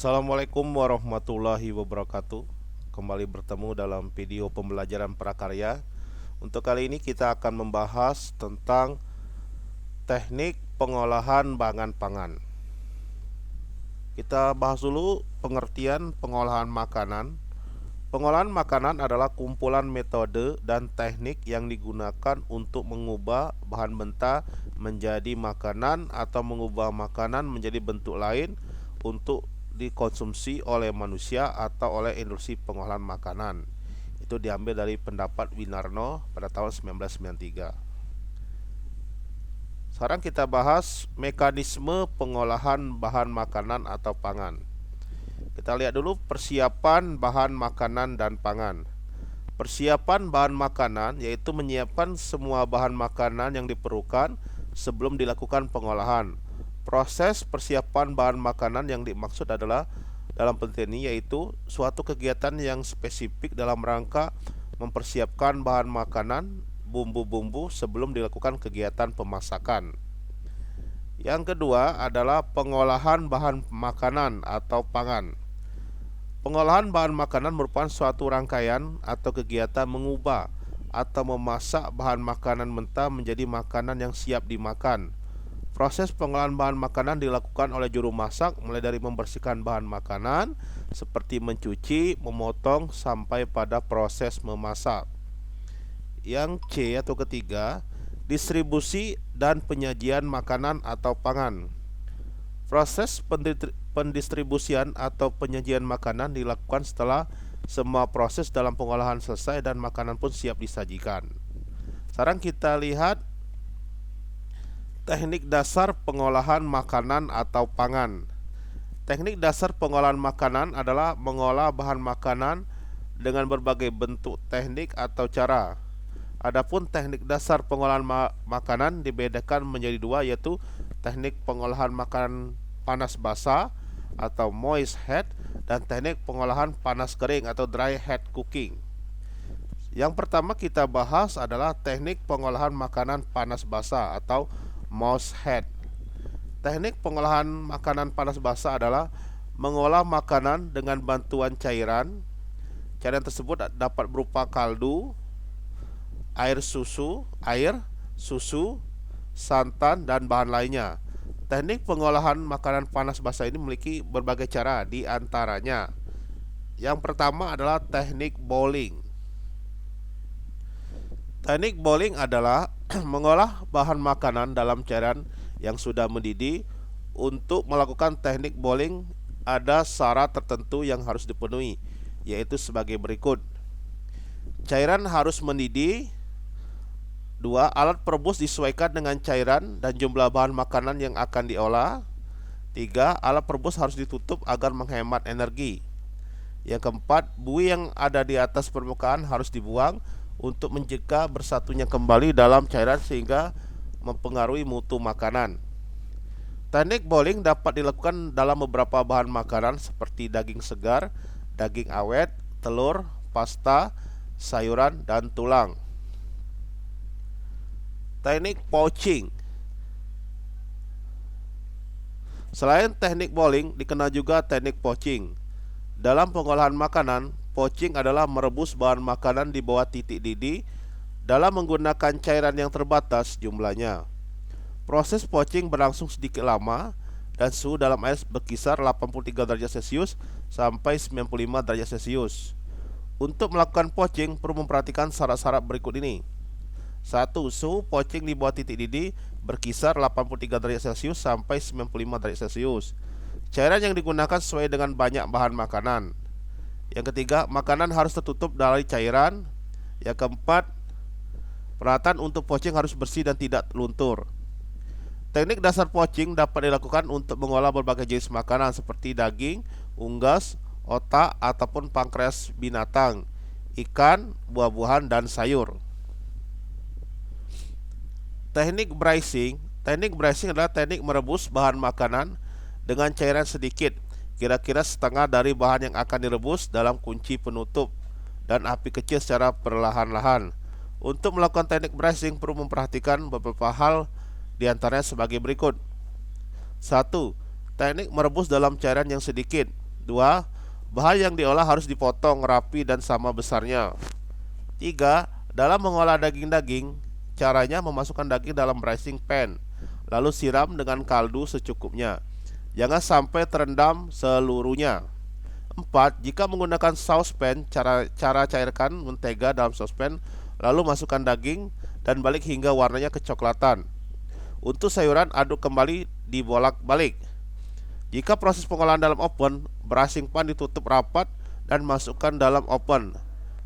Assalamualaikum warahmatullahi wabarakatuh. Kembali bertemu dalam video pembelajaran prakarya. Untuk kali ini kita akan membahas tentang teknik pengolahan bahan pangan. Kita bahas dulu pengertian pengolahan makanan. Pengolahan makanan adalah kumpulan metode dan teknik yang digunakan untuk mengubah bahan mentah menjadi makanan atau mengubah makanan menjadi bentuk lain untuk dikonsumsi oleh manusia atau oleh industri pengolahan makanan. Itu diambil dari pendapat Winarno pada tahun 1993. Sekarang kita bahas mekanisme pengolahan bahan makanan atau pangan. Kita lihat dulu persiapan bahan makanan dan pangan. Persiapan bahan makanan yaitu menyiapkan semua bahan makanan yang diperlukan sebelum dilakukan pengolahan. Proses persiapan bahan makanan yang dimaksud adalah dalam penelitian ini yaitu suatu kegiatan yang spesifik dalam rangka mempersiapkan bahan makanan, bumbu-bumbu sebelum dilakukan kegiatan pemasakan. Yang kedua adalah pengolahan bahan makanan atau pangan. Pengolahan bahan makanan merupakan suatu rangkaian atau kegiatan mengubah atau memasak bahan makanan mentah menjadi makanan yang siap dimakan. Proses pengolahan bahan makanan dilakukan oleh juru masak mulai dari membersihkan bahan makanan seperti mencuci, memotong sampai pada proses memasak. Yang C atau ketiga, distribusi dan penyajian makanan atau pangan. Proses pendistribusian atau penyajian makanan dilakukan setelah semua proses dalam pengolahan selesai dan makanan pun siap disajikan. Sekarang kita lihat teknik dasar pengolahan makanan atau pangan. Teknik dasar pengolahan makanan adalah mengolah bahan makanan dengan berbagai bentuk teknik atau cara. Adapun teknik dasar pengolahan makanan dibedakan menjadi dua, yaitu teknik pengolahan makanan panas basah atau moist head dan teknik pengolahan panas kering atau dry head cooking. Yang pertama kita bahas adalah teknik pengolahan makanan panas basah atau moist head. Teknik pengolahan makanan panas basah adalah mengolah makanan dengan bantuan cairan. Cairan tersebut dapat berupa kaldu, air, susu, santan dan bahan lainnya. Teknik pengolahan makanan panas basah ini memiliki berbagai cara, di antaranya yang pertama adalah teknik boiling. Teknik boiling adalah mengolah bahan makanan dalam cairan yang sudah mendidih. Untuk melakukan teknik boiling ada syarat tertentu yang harus dipenuhi, yaitu sebagai berikut. Cairan harus mendidih. 2. Alat perebus disesuaikan dengan cairan dan jumlah bahan makanan yang akan diolah. 3. Alat perebus harus ditutup agar menghemat energi. Yang keempat, buih yang ada di atas permukaan harus dibuang untuk mencegah bersatunya kembali dalam cairan sehingga mempengaruhi mutu makanan. Teknik boiling dapat dilakukan dalam beberapa bahan makanan seperti daging segar, daging awet, telur, pasta, sayuran, dan tulang. Teknik poaching. Selain teknik boiling, dikenal juga teknik poaching. Dalam pengolahan makanan, poaching adalah merebus bahan makanan di bawah titik didih dalam menggunakan cairan yang terbatas jumlahnya. Proses poaching berlangsung sedikit lama dan suhu dalam air berkisar 83 derajat Celcius sampai 95 derajat Celcius. Untuk melakukan poaching perlu memperhatikan syarat-syarat berikut ini. 1. Suhu poaching di bawah titik didih berkisar 83 derajat Celcius sampai 95 derajat Celcius. Cairan yang digunakan sesuai dengan banyak bahan makanan. Yang ketiga, makanan harus tertutup dari cairan. Yang keempat, peralatan untuk poaching harus bersih dan tidak luntur. Teknik dasar poaching dapat dilakukan untuk mengolah berbagai jenis makanan seperti daging, unggas, otak, ataupun pankreas binatang, ikan, buah-buahan, dan sayur. Teknik braising. Teknik braising adalah teknik merebus bahan makanan dengan cairan sedikit, kira-kira setengah dari bahan yang akan direbus dalam kunci penutup dan api kecil secara perlahan-lahan. Untuk melakukan teknik braising perlu memperhatikan beberapa hal, di antaranya sebagai berikut. 1. Teknik merebus dalam cairan yang sedikit. 2. Bahan yang diolah harus dipotong rapi dan sama besarnya. 3. Dalam mengolah daging-daging, caranya memasukkan daging dalam braising pan, lalu siram dengan kaldu secukupnya. Jangan sampai terendam seluruhnya. 4. Jika menggunakan saucepan, cara cairkan mentega dalam saucepan, lalu masukkan daging dan balik hingga warnanya kecoklatan. Untuk sayuran, aduk kembali dibolak-balik. Jika proses pengolahan dalam oven, braising pan ditutup rapat dan masukkan dalam oven.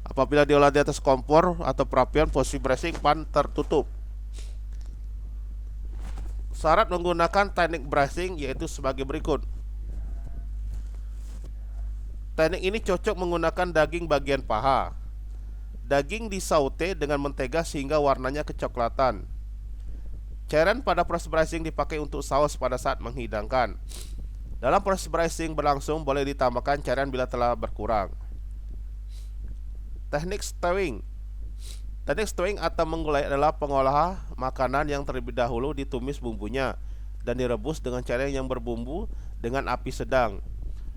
Apabila diolah di atas kompor atau perapian, posisi braising pan tertutup. Syarat menggunakan teknik braising yaitu sebagai berikut. Teknik ini cocok menggunakan daging bagian paha. Daging disaute dengan mentega sehingga warnanya kecoklatan. Cairan pada proses braising dipakai untuk saus pada saat menghidangkan. Dalam proses braising berlangsung, boleh ditambahkan cairan bila telah berkurang. Teknik stewing. Teknik stewing atau menggulai adalah pengolahan makanan yang terlebih dahulu ditumis bumbunya dan direbus dengan cairan yang berbumbu dengan api sedang.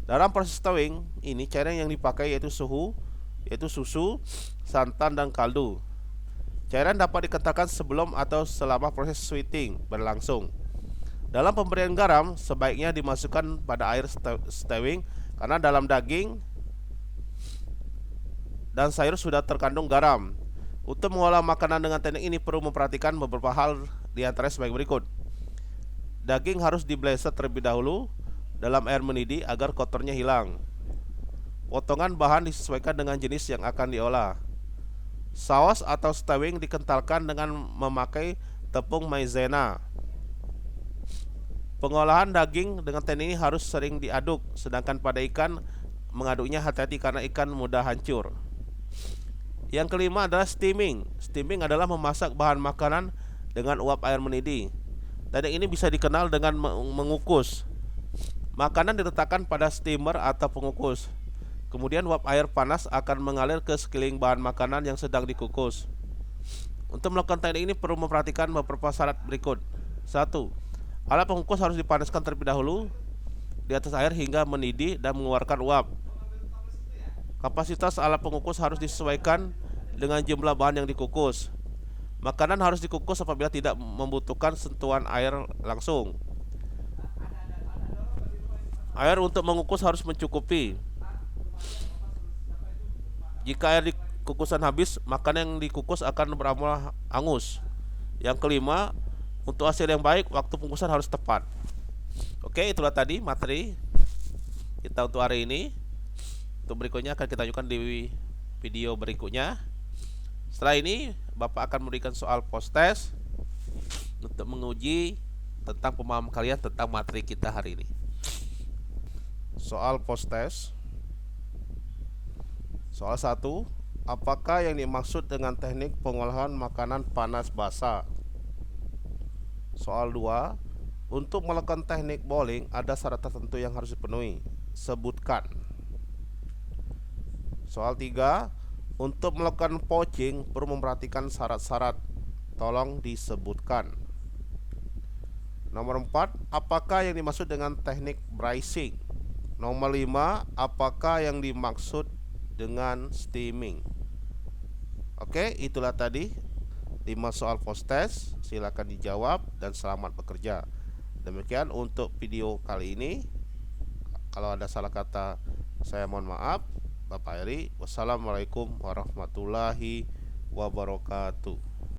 Dalam proses stewing ini, cairan yang dipakai yaitu susu, santan, dan kaldu. Cairan dapat dikentalkan sebelum atau selama proses sweeting berlangsung. Dalam pemberian garam, sebaiknya dimasukkan pada air stewing karena dalam daging dan sayur sudah terkandung garam. Untuk mengolah makanan dengan teknik ini perlu memperhatikan beberapa hal, di antaranya sebagai berikut. Daging harus di-blaster terlebih dahulu dalam air mendidih agar kotornya hilang. Potongan bahan disesuaikan dengan jenis yang akan diolah. Saus atau stewing dikentalkan dengan memakai tepung maizena. Pengolahan daging dengan teknik ini harus sering diaduk, sedangkan pada ikan mengaduknya hati-hati karena ikan mudah hancur. Yang kelima adalah steaming. Steaming adalah memasak bahan makanan dengan uap air mendidih. Teknik ini bisa dikenal dengan mengukus. Makanan diletakkan pada steamer atau pengukus. Kemudian uap air panas akan mengalir ke sekeliling bahan makanan yang sedang dikukus. Untuk melakukan teknik ini perlu memperhatikan beberapa syarat berikut. 1. Alat pengukus harus dipanaskan terlebih dahulu di atas air hingga mendidih dan mengeluarkan uap. Kapasitas alat pengukus harus disesuaikan dengan jumlah bahan yang dikukus. Makanan harus dikukus apabila tidak membutuhkan sentuhan air langsung. Air untuk mengukus harus mencukupi. Jika air di kukusan habis, makanan yang dikukus akan beramal hangus. Yang kelima, untuk hasil yang baik, waktu pengukusan harus tepat. Oke, itulah tadi materi kita untuk hari ini. Untuk berikutnya akan kita lanjutkan di video berikutnya. Setelah ini, Bapak akan memberikan soal post test untuk menguji tentang pemahaman kalian tentang materi kita hari ini. Soal post test. Soal 1, apakah yang dimaksud dengan teknik pengolahan makanan panas basah? Soal 2, untuk melakukan teknik boiling ada syarat tertentu yang harus dipenuhi. Sebutkan. Soal 3, untuk melakukan poaching perlu memperhatikan syarat-syarat. Tolong disebutkan. Nomor 4, apakah yang dimaksud dengan teknik braising? Nomor 5, apakah yang dimaksud dengan steaming? Oke, itulah tadi 5 soal post test. Silakan dijawab dan selamat bekerja. Demikian untuk video kali ini. Kalau ada salah kata, saya mohon maaf. Bapak Heri, wassalamualaikum warahmatullahi wabarakatuh.